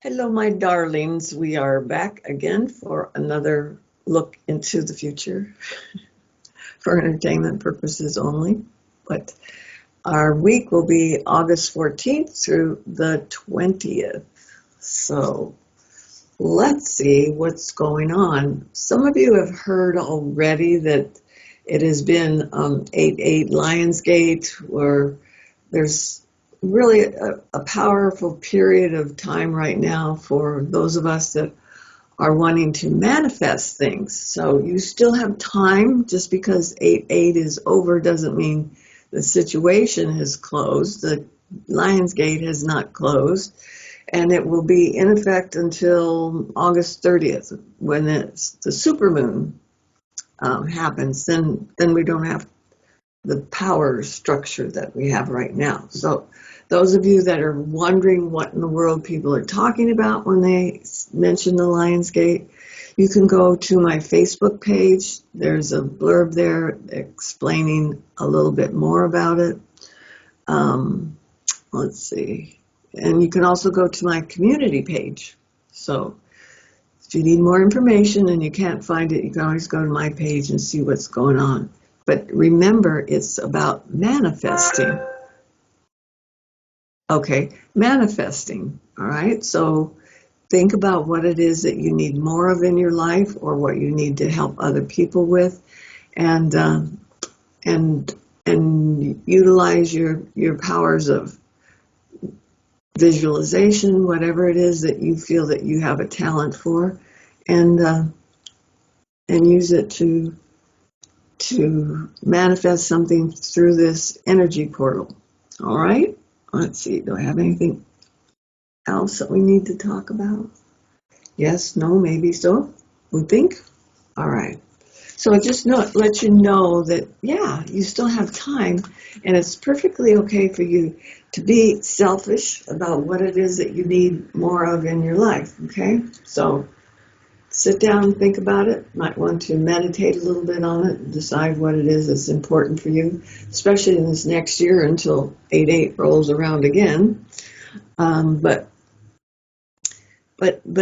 Hello, my darlings. We are back again for another look into the future for entertainment purposes only. But our week will be August 14th through the 20th. So let's see what's going on. Some of you have heard already that it has been 8/8 Lionsgate, where there's really a powerful period of time right now for those of us that are wanting to manifest things. So you still have time. Just because 8/8 is over doesn't mean the situation has closed. The Lionsgate has not closed, and it will be in effect until August 30th, when the supermoon happens. Then we don't have the power structure that we have right now. So those of you that are wondering what in the world people are talking about when they mention the Lionsgate, you can go to my Facebook page. There's a blurb there explaining a little bit more about it. Let's see. And you can also go to my community page. So if you need more information and you can't find it, you can always go to my page and see what's going on. But remember, it's about manifesting. Okay, manifesting, all right? So think about what it is that you need more of in your life, or what you need to help other people with, and utilize your powers of visualization, whatever it is that you feel that you have a talent for, and use it to manifest something through this energy portal. All right? Let's see, do I have anything else that we need to talk about? Yes, no, maybe so. We think? All right. So just let you know that, yeah, you still have time, and it's perfectly okay for you to be selfish about what it is that you need more of in your life, okay? So sit down and think about it. Might want to meditate a little bit on it and decide what it is that's important for you, especially in this next year until 8/8 rolls around again. But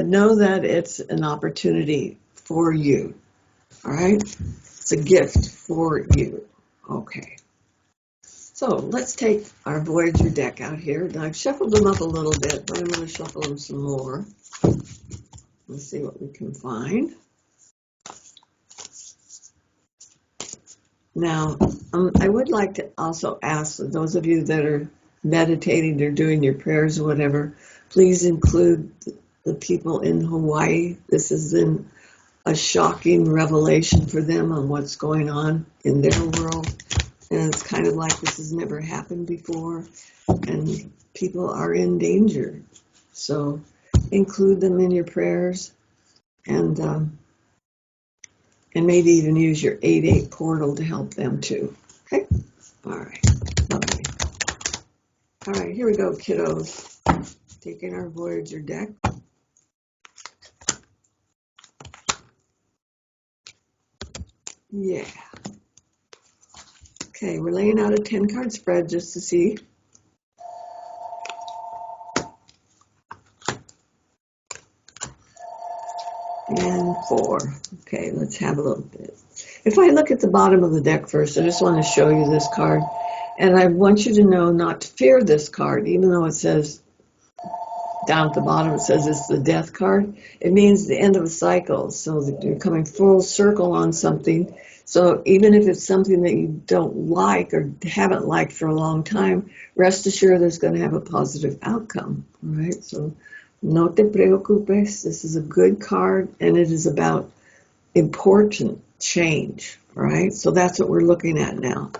know that it's an opportunity for you. All right? It's a gift for you. Okay. So let's take our Voyager deck out here. I've shuffled them up a little bit, but I'm going to shuffle them some more. Let's see what we can find. Now, I would like to also ask those of you that are meditating or doing your prayers or whatever, please include the people in Hawaii. This has been a shocking revelation for them on what's going on in their world. And it's kind of like this has never happened before, and people are in danger. So include them in your prayers, and maybe even use your 8/8 portal to help them too. Okay? All right. Okay. All right, here we go, kiddos. Taking our Voyager deck. Yeah. Okay, we're laying out a 10-card spread just to see. And 4. Okay, let's have a little bit. If I look at the bottom of the deck first, I just want to show you this card. And I want you to know not to fear this card, even though it says down at the bottom, it says it's the death card. It means the end of a cycle, so that you're coming full circle on something. So even if it's something that you don't like or haven't liked for a long time, rest assured there's going to have a positive outcome. All right, so no te preocupes. This is a good card, and it is about important change. Right, so that's what we're looking at now.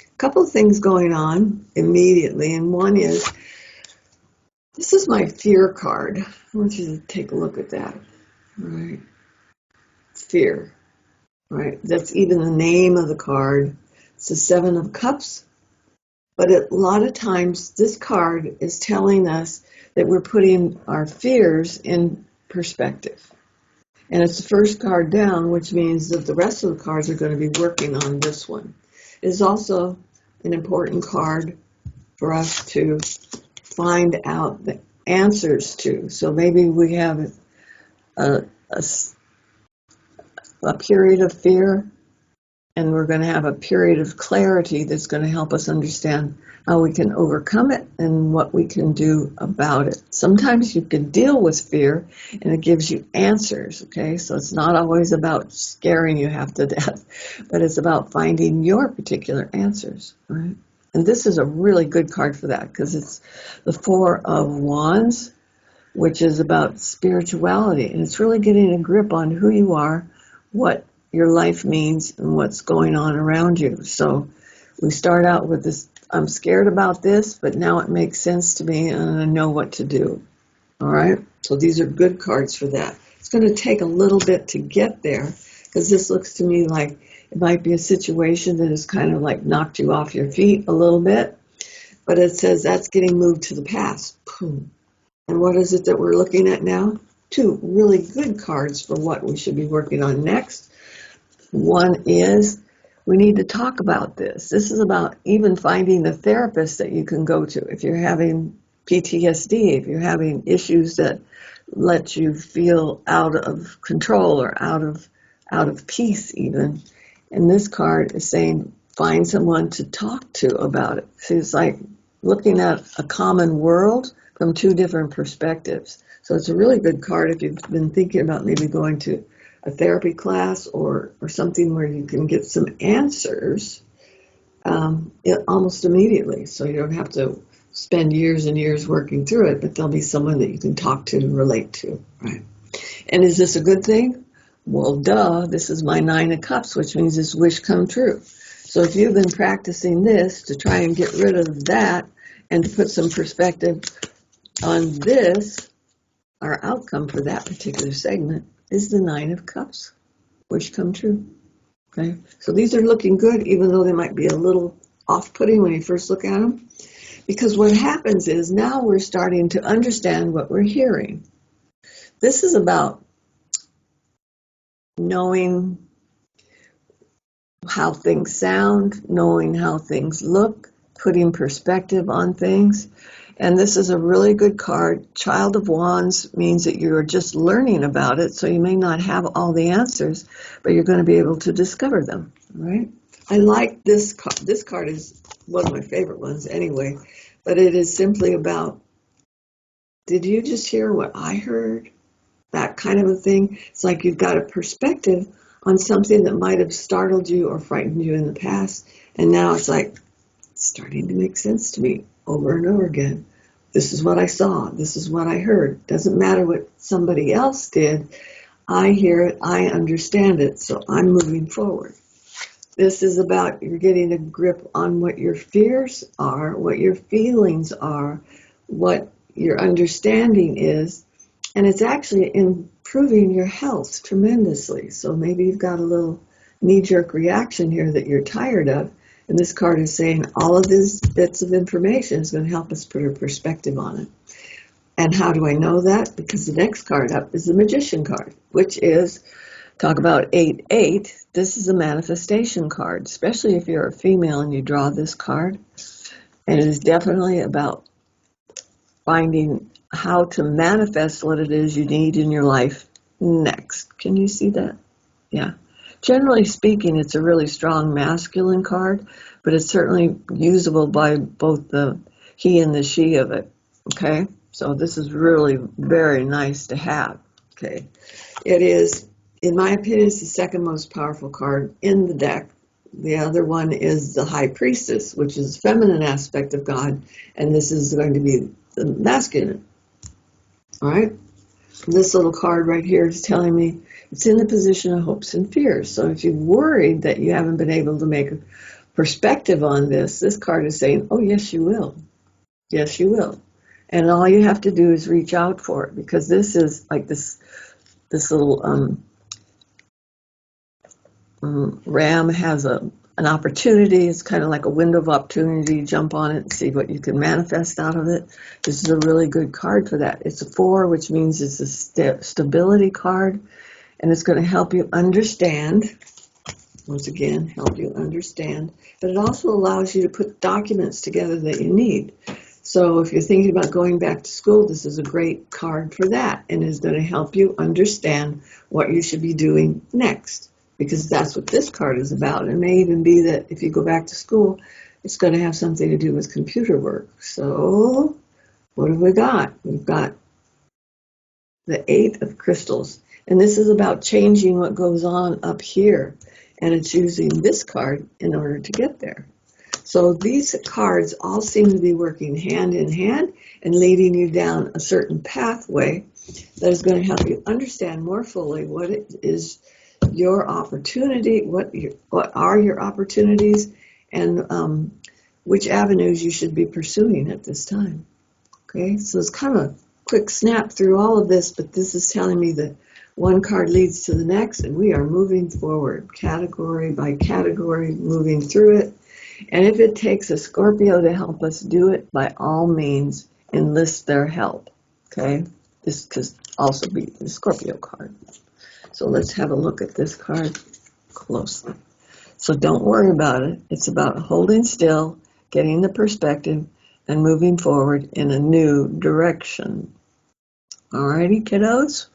A couple of things going on immediately, and one is, this is my fear card. I want you to take a look at that. All right, fear. Right, that's even the name of the card. It's the 7 of Cups. But a lot of times, this card is telling us that we're putting our fears in perspective. And it's the first card down, which means that the rest of the cards are going to be working on this one. It is also an important card for us to find out that answers to. So maybe we have a, a, a period of fear, and we're going to have a period of clarity that's going to help us understand how we can overcome it and what we can do about it. Sometimes you can deal with fear and it gives you answers, okay? So it's not always about scaring you half to death, but it's about finding your particular answers, right? And this is a really good card for that because it's the Four of Wands, which is about spirituality. And it's really getting a grip on who you are, what your life means, and what's going on around you. So we start out with this, I'm scared about this, but now it makes sense to me and I know what to do. All right? So these are good cards for that. It's going to take a little bit to get there because this looks to me like it might be a situation that has kind of like knocked you off your feet a little bit, but it says that's getting moved to the past. Boom. And what is it that we're looking at now? Two really good cards for what we should be working on next. One is we need to talk about this. This is about even finding a therapist that you can go to if you're having PTSD, if you're having issues that let you feel out of control or out of peace even. And this card is saying find someone to talk to about it. So it's like looking at a common world from two different perspectives. So it's a really good card if you've been thinking about maybe going to a therapy class or something where you can get some answers almost immediately. So you don't have to spend years and years working through it, but there'll be someone that you can talk to and relate to, right? And is this a good thing? Well, duh, this is my Nine of Cups, which means this wish come true. So if you've been practicing this to try and get rid of that and to put some perspective on this, our outcome for that particular segment is the Nine of Cups, wish come true. Okay, so these are looking good, even though they might be a little off-putting when you first look at them, because what happens is now we're starting to understand what we're hearing. This is about knowing how things sound, knowing how things look, putting perspective on things. And this is a really good card. Child of Wands means that you're just learning about it, so you may not have all the answers, but you're going to be able to discover them, right? I like this card. This card is one of my favorite ones anyway, but it is simply about, did you just hear what I heard? That kind of a thing. It's like you've got a perspective on something that might have startled you or frightened you in the past, and now it's like it's starting to make sense to me over and over again. This is what I saw. This is what I heard. Doesn't matter what somebody else did. I hear it. I understand it. So I'm moving forward. This is about you're getting a grip on what your fears are, what your feelings are, what your understanding is, and it's actually improving your health tremendously. So maybe you've got a little knee-jerk reaction here that you're tired of, and this card is saying all of these bits of information is going to help us put a perspective on it. And how do I know that? Because the next card up is the Magician card, which is, talk about 8-8. This is a manifestation card, especially if you're a female and you draw this card. And it is definitely about finding how to manifest what it is you need in your life next. Can you see that? Yeah. Generally speaking, it's a really strong masculine card, but it's certainly usable by both the he and the she of it. Okay? So this is really very nice to have. Okay? It is, in my opinion, it's the second most powerful card in the deck. The other one is the High Priestess, which is the feminine aspect of God, and this is going to be the masculine. All right? This little card right here is telling me it's in the position of hopes and fears. So if you're worried that you haven't been able to make a perspective on this, this card is saying, oh, yes, you will. Yes, you will. And all you have to do is reach out for it, because this is like this little ram has an opportunity. It's kind of like a window of opportunity. Jump on it and see what you can manifest out of it. This is a really good card for that. It's a 4, which means it's a stability card, and it's going to help you understand. Once again, help you understand. But it also allows you to put documents together that you need. So if you're thinking about going back to school, this is a great card for that, and is going to help you understand what you should be doing next, because that's what this card is about. It may even be that if you go back to school, it's going to have something to do with computer work. So what have we got? We've got the Eight of Crystals, and this is about changing what goes on up here, and it's using this card in order to get there. So these cards all seem to be working hand in hand and leading you down a certain pathway that is going to help you understand more fully what it is your opportunity, what are your opportunities, and which avenues you should be pursuing at this time. Okay, so it's kind of a quick snap through all of this, but this is telling me that one card leads to the next, and we are moving forward, category by category, moving through it. And if it takes a Scorpio to help us do it, by all means, enlist their help. Okay? This could also be the Scorpio card. So let's have a look at this card closely. So don't worry about it. It's about holding still, getting the perspective, and moving forward in a new direction. Alrighty, kiddos?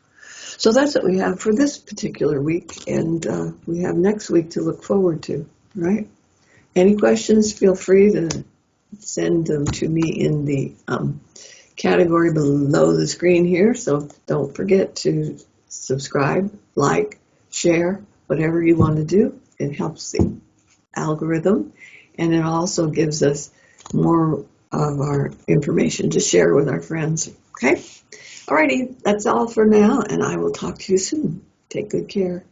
So that's what we have for this particular week, and we have next week to look forward to, right? Any questions, feel free to send them to me in the category below the screen here. So don't forget to subscribe, like, share, whatever you want to do. It helps the algorithm, and it also gives us more of our information to share with our friends. Okay? Alrighty, that's all for now, and I will talk to you soon. Take good care.